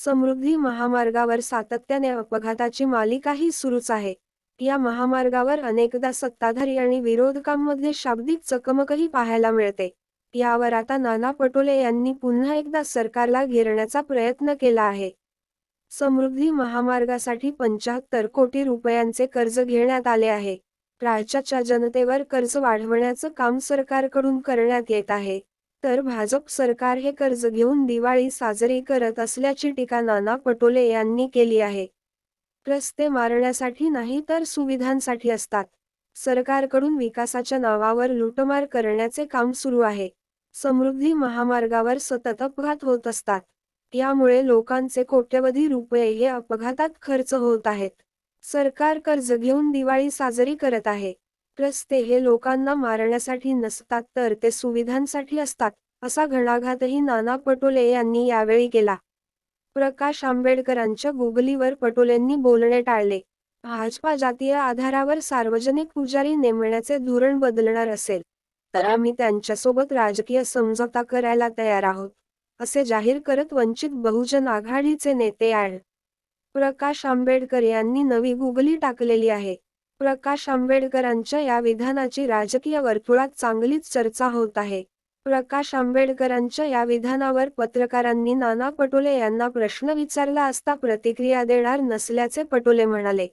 समृद्धी महामार्गावर सातत्याने अपघाताची मालिकाही सुरूच आहे. या महामार्गावर अनेकदा सत्ताधारी आणि विरोधकांमध्ये शाब्दिक चकमकही पाहायला मिळते. यावर आता नाना पटोले यांनी पुन्हा एकदा सरकारला घेरण्याचा प्रयत्न केला आहे. समृद्धी महामार्गासाठी 75 कोटी रुपयांचे कर्ज घेण्यात आले आहे. राज्याच्या जनतेवर कर्ज वाढवण्याचं काम सरकारकडून करण्यात येत आहे. तर भाजप सरकार हे कर्ज घेऊन दिवाळी साजरी करत असल्याची टीका नाना पटोले यांनी केली आहे. रस्ते मारण्यासाठी नाही तर सुविधांसाठी असतात. सरकारकडून विकासाच्या नावावर लूटमार करण्याचे काम सुरू आहे. समृद्धी महामार्गावर सतत अपघात होत असतात. यामुळे लोकांचे कोट्यवधी रुपये हे अपघातात खर्च होत आहेत. सरकार कर्ज घेऊन दिवाळी साजरी करत आहे. रस्ते हे लोकांना मारण्यासाठी नसतात तर ते सुविधांसाठी असतात, असा घणाघातही नाना पटोले यांनी यावेळी केला. प्रकाश आंबेडकरांच्या गुगलीवर पटोलेंनी बोलणे टाळले. भाजपा जातीय आधारावर सार्वजनिक पुजारी नेमण्याचे धोरण बदलणार असेल तर आम्ही त्यांच्यासोबत राजकीय समझोता करायला तयार आहोत, असे जाहीर करत वंचित बहुजन आघाडीचे नेते ॲड. प्रकाश आंबेडकर यांनी नवी गुगली टाकलेली आहे. प्रकाश आंबेडकरांच्या या विधानाची राजकीय वर्तुळात चांगलीच चर्चा होत आहे. प्रकाश आंबेडकरांच्या या विधानावर पत्रकारांनी नाना पटोले यांना प्रश्न विचारला असता प्रतिक्रिया देणार नसल्याचे पटोले म्हणाले.